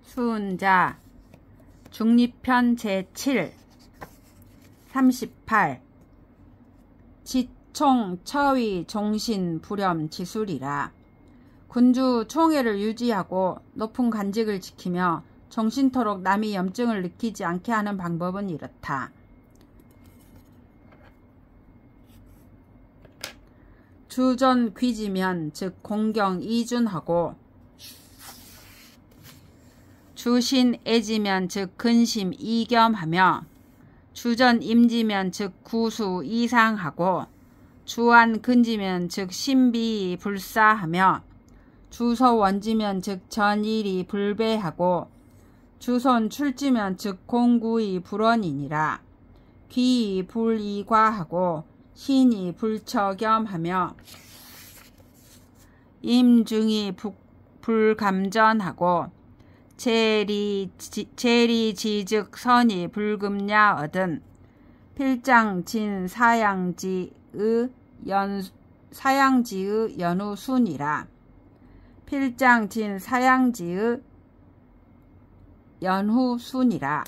수은자 중립편 제7 38 지총 처위 종신 불염 지술이라. 군주 총애를 유지하고 높은 관직을 지키며 정신토록 남이 염증을 느끼지 않게 하는 방법은 이렇다. 주전 귀지면 즉 공경 이준하고 주신 애지면 즉 근심 이겸하며 주전 임지면 즉 구수 이상하고 주안 근지면 즉 신비 불사하며 주소 원지면 즉 전일이 불배하고 주손 출지면 즉 공구이 불원이니라. 귀이 불이과하고 신이 불처겸하며 임중이 불감전하고 재리지즉 선이 불금야 얻은 필장진 사양지의 연후순이라. 필장진 사양지의 연후순이라.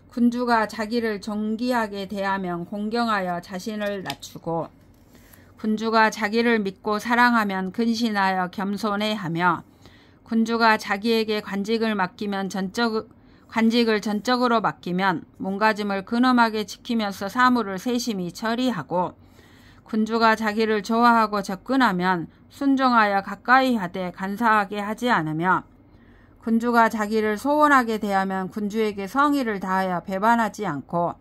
군주가 자기를 존귀하게 대하면 공경하여 자신을 낮추고 군주가 자기를 믿고 사랑하면 근신하여 겸손해하며 군주가 자기에게 관직을 전적으로 맡기면 몸가짐을 근엄하게 지키면서 사물을 세심히 처리하고 군주가 자기를 좋아하고 접근하면 순종하여 가까이 하되 간사하게 하지 않으며 군주가 자기를 소원하게 대하면 군주에게 성의를 다하여 배반하지 않고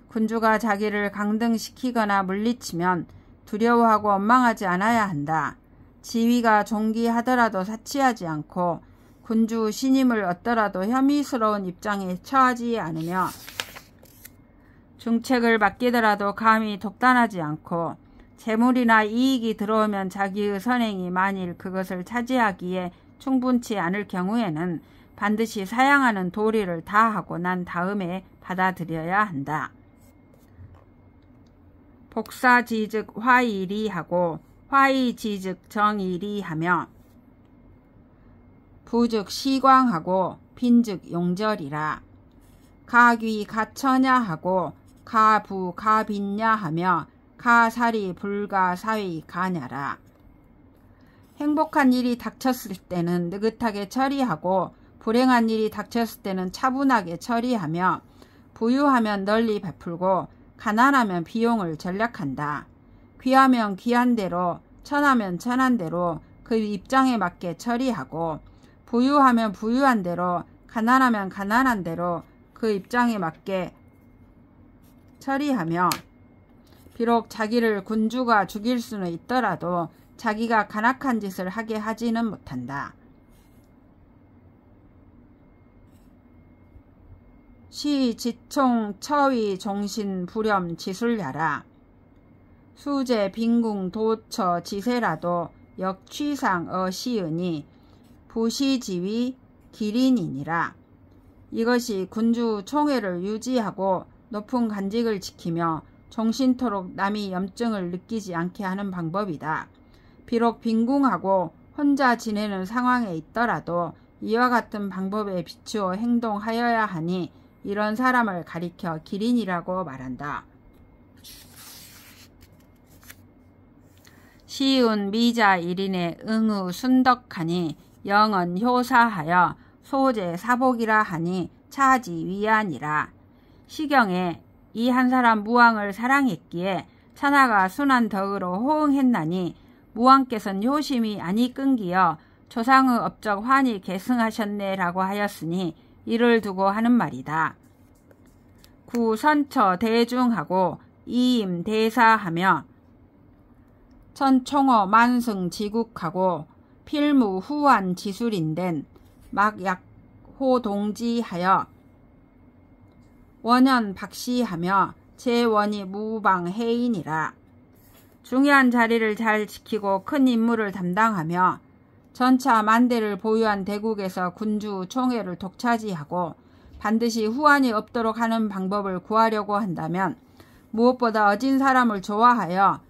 군주가 자기를 강등시키거나 물리치면 두려워하고 원망하지 않아야 한다. 지위가 존귀하더라도 사치하지 않고 군주 신임을 얻더라도 혐의스러운 입장에 처하지 않으며 중책을 맡기더라도 감히 독단하지 않고 재물이나 이익이 들어오면 자기의 선행이 만일 그것을 차지하기에 충분치 않을 경우에는 반드시 사양하는 도리를 다하고 난 다음에 받아들여야 한다. 복사지즉 화이리하고 화이지즉 정이리하며 부즉 시광하고 빈즉 용절이라. 가귀 가처냐하고 가부 가빈냐하며 가사리 불가사위 가냐라. 행복한 일이 닥쳤을 때는 느긋하게 처리하고 불행한 일이 닥쳤을 때는 차분하게 처리하며 부유하면 널리 베풀고 가난하면 비용을 절약한다. 귀하면 귀한 대로 천하면 천한 대로 그 입장에 맞게 처리하고 부유하면 부유한 대로 가난하면 가난한 대로 그 입장에 맞게 처리하며 비록 자기를 군주가 죽일 수는 있더라도 자기가 간악한 짓을 하게 하지는 못한다. 시 지총 처위 종신 불염 지술야라. 수제 빈궁 도처 지세라도 역취상 어시으니 부시지위 기린이니라. 이것이 군주 총애를 유지하고 높은 관직을 지키며 정신토록 남이 염증을 느끼지 않게 하는 방법이다. 비록 빈궁하고 혼자 지내는 상황에 있더라도 이와 같은 방법에 비추어 행동하여야 하니 이런 사람을 가리켜 기린이라고 말한다. 시운 미자 일인의 응우 순덕하니 영언 효사하여 소제 사복이라 하니 차지 위안이라. 시경에 이 한 사람 무왕을 사랑했기에 천하가 순한 덕으로 호응했나니 무왕께서는 효심이 아니 끊기어 조상의 업적 환히 계승하셨네라고 하였으니 이를 두고 하는 말이다. 구 선처 대중하고 이임 대사하며 천총어 만승 지국하고 필무 후한 지술인된 막약호 동지하여 원현 박시하며 제원이 무방해인이라. 중요한 자리를 잘 지키고 큰 임무를 담당하며 전차 만대를 보유한 대국에서 군주 총애를 독차지하고 반드시 후환이 없도록 하는 방법을 구하려고 한다면 무엇보다 어진 사람을 좋아하여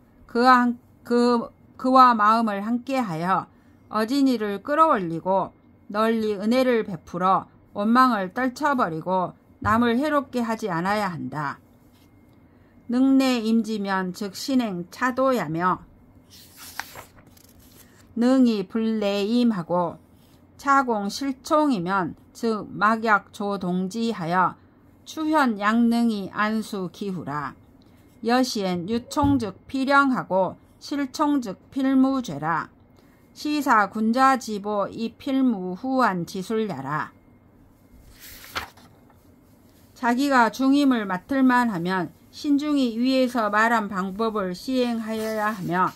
그와 마음을 함께하여 어진이를 끌어올리고 널리 은혜를 베풀어 원망을 떨쳐버리고 남을 해롭게 하지 않아야 한다. 능내 임지면 즉 신행 차도야며 능이 불내임하고 차공 실총이면 즉 막약 조동지하여 추현 양능이 안수 기후라. 여시엔 유총즉 필령하고 실총즉 필무죄라. 시사 군자지보 이 필무 후한 지술야라. 자기가 중임을 맡을만 하면 신중히 위에서 말한 방법을 시행하여야 하며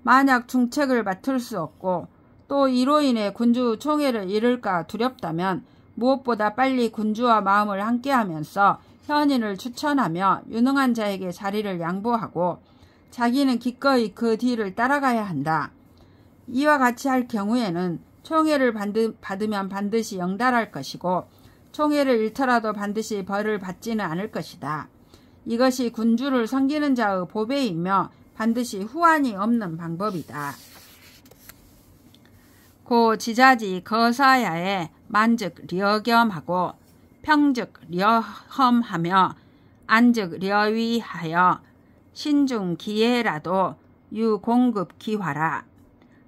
만약 중책을 맡을 수 없고 또 이로 인해 군주 총애를 잃을까 두렵다면 무엇보다 빨리 군주와 마음을 함께하면서 현인을 추천하며 유능한 자에게 자리를 양보하고 자기는 기꺼이 그 뒤를 따라가야 한다. 이와 같이 할 경우에는 총애를 받으면 반드시 영달할 것이고 총애를 잃더라도 반드시 벌을 받지는 않을 것이다. 이것이 군주를 섬기는 자의 보배이며 반드시 후환이 없는 방법이다. 고 지자지 거사야에 만즉 려겸하고 평즉 려험하며 안즉 려위하여 신중 기해라도 유공급 기화라.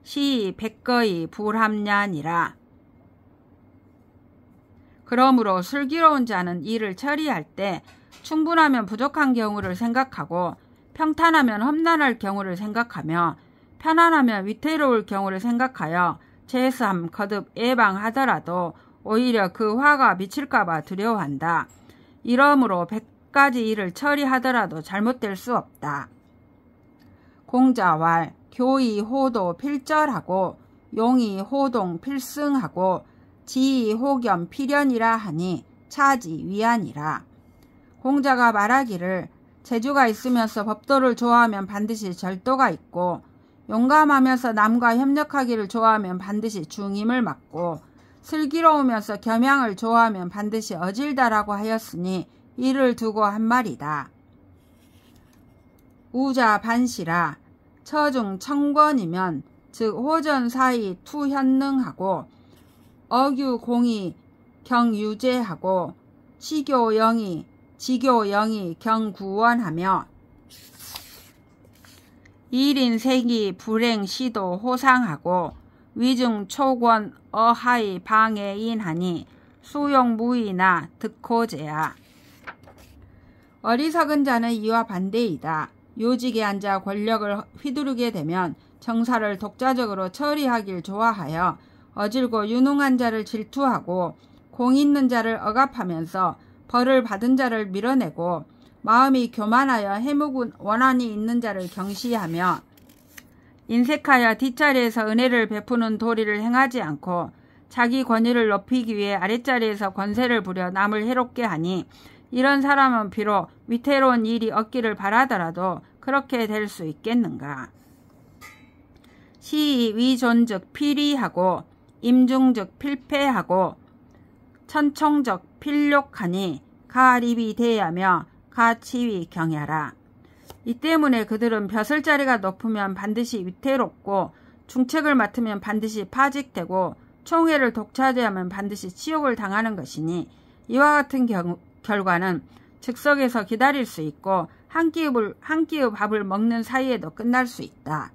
시 백거의 불함냐니라. 그러므로 슬기로운 자는 일을 처리할 때 충분하면 부족한 경우를 생각하고 평탄하면 험난할 경우를 생각하며 편안하면 위태로울 경우를 생각하여 제삼 거듭 예방하더라도 오히려 그 화가 미칠까봐 두려워한다. 이러므로 100가지 일을 처리하더라도 잘못될 수 없다. 공자왈 교의 호도 필절하고 용의 호동 필승하고 지의 호겸 필연이라 하니 차지 위안이라. 공자가 말하기를 재주가 있으면서 법도를 좋아하면 반드시 절도가 있고 용감하면서 남과 협력하기를 좋아하면 반드시 중임을 맡고 슬기로우면서 겸양을 좋아하면 반드시 어질다라고 하였으니 이를 두고 한 말이다. 우자 반시라. 처중 청권이면 즉 호전 사이 투현능하고 어규공이 경유제하고 지교영이 경구원하며 일인색이 불행시도 호상하고 위중 초권 어하이 방해인하니 수용무이나 득호제야. 어리석은 자는 이와 반대이다. 요직에 앉아 권력을 휘두르게 되면 정사를 독자적으로 처리하길 좋아하여 어질고 유능한 자를 질투하고 공 있는 자를 억압하면서 벌을 받은 자를 밀어내고 마음이 교만하여 해묵은 원한이 있는 자를 경시하며 인색하여 뒷자리에서 은혜를 베푸는 도리를 행하지 않고 자기 권위를 높이기 위해 아랫자리에서 권세를 부려 남을 해롭게 하니 이런 사람은 비록 위태로운 일이 없기를 바라더라도 그렇게 될 수 있겠는가. 시 위존즉 필의하고 임중즉 필패하고 천총적 필욕하니 가립이 대하며 가치위 경야라. 이 때문에 그들은 벼슬자리가 높으면 반드시 위태롭고 중책을 맡으면 반드시 파직되고 총애를 독차지하면 반드시 치욕을 당하는 것이니 이와 같은 결과는 즉석에서 기다릴 수 있고 한 끼의 밥을 먹는 사이에도 끝날 수 있다.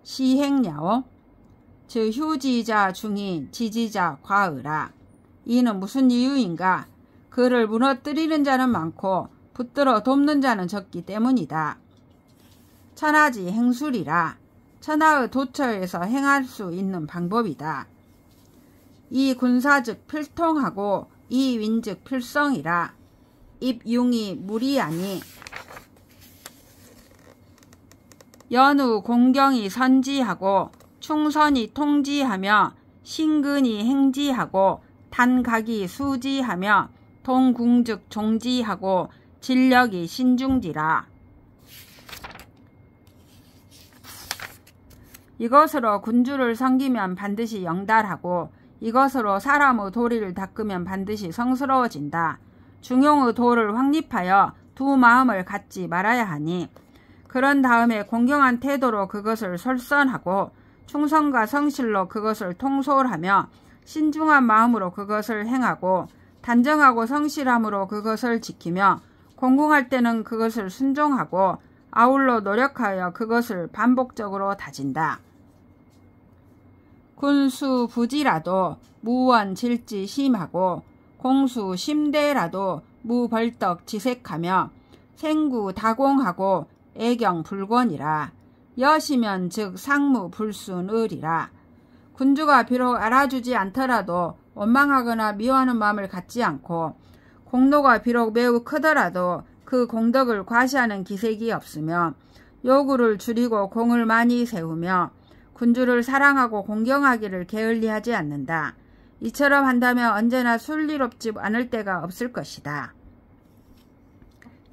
시행야오 즉 휴지자 중이 지지자 과의라. 이는 무슨 이유인가? 그를 무너뜨리는 자는 많고 붙들어 돕는 자는 적기 때문이다. 천하지 행술이라. 천하의 도처에서 행할 수 있는 방법이다. 이 군사즉 필통하고 이 윈즉 필성이라. 입융이 무리하니 연우 공경이 선지하고 충선이 통지하며 신근이 행지하고 단각이 수지하며 동궁즉 종지하고 진력이 신중지라. 이것으로 군주를 섬기면 반드시 영달하고 이것으로 사람의 도리를 닦으면 반드시 성스러워진다. 중용의 도를 확립하여 두 마음을 갖지 말아야 하니 그런 다음에 공경한 태도로 그것을 솔선하고 충성과 성실로 그것을 통솔하며 신중한 마음으로 그것을 행하고 단정하고 성실함으로 그것을 지키며 공공할 때는 그것을 순종하고 아울러 노력하여 그것을 반복적으로 다진다. 군수 부지라도 무원질지 심하고 공수 심대라도 무벌떡 지색하며 생구 다공하고 애경불권이라. 여시면 즉 상무불순의리라. 군주가 비록 알아주지 않더라도 원망하거나 미워하는 마음을 갖지 않고 공로가 비록 매우 크더라도 그 공덕을 과시하는 기색이 없으며 요구를 줄이고 공을 많이 세우며 군주를 사랑하고 공경하기를 게을리하지 않는다. 이처럼 한다면 언제나 순리롭지 않을 때가 없을 것이다.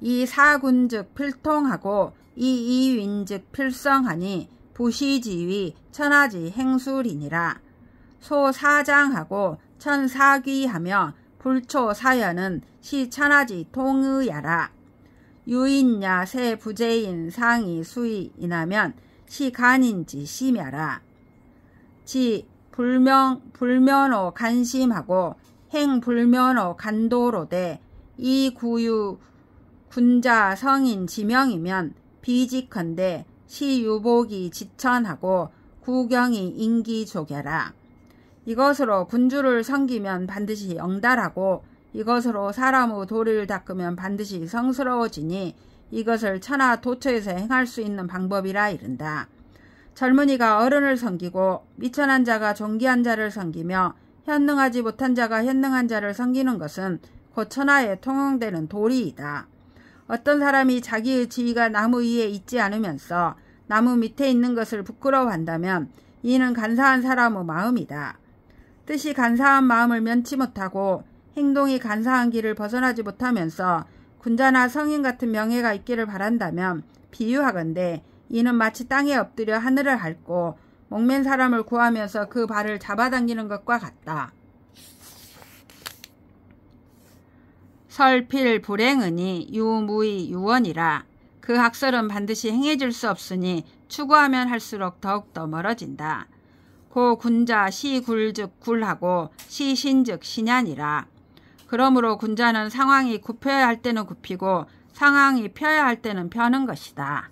이 사군즉 필통하고 이 이윈즉 필성하니 부시지위 천하지 행술이니라. 소사장하고 천사귀하며 불초사연은 시천하지 통의야라. 유인야 세부재인 상이 수의인하면 시간인지 심야라. 지 불면호 간심하고 행불면호 간도로되 이구유 군자 성인 지명이면 비직컨대 시유복이 지천하고 구경이 인기조개라. 이것으로 군주를 섬기면 반드시 영달하고 이것으로 사람의 도리를 닦으면 반드시 성스러워지니 이것을 천하 도처에서 행할 수 있는 방법이라 이른다. 젊은이가 어른을 섬기고 미천한 자가 존귀한 자를 섬기며 현능하지 못한 자가 현능한 자를 섬기는 것은 곧 천하에 통용되는 도리이다. 어떤 사람이 자기의 지위가 나무 위에 있지 않으면서 나무 밑에 있는 것을 부끄러워한다면 이는 간사한 사람의 마음이다. 뜻이 간사한 마음을 면치 못하고 행동이 간사한 길을 벗어나지 못하면서 군자나 성인 같은 명예가 있기를 바란다면 비유하건대 이는 마치 땅에 엎드려 하늘을 핥고 목맨 사람을 구하면서 그 발을 잡아당기는 것과 같다. 설필 불행은이 유무의 유원이라. 그 학설은 반드시 행해질 수 없으니 추구하면 할수록 더욱더 멀어진다. 고 군자 시굴즉 굴하고 시신즉 신야니라. 그러므로 군자는 상황이 굽혀야 할 때는 굽히고 상황이 펴야 할 때는 펴는 것이다.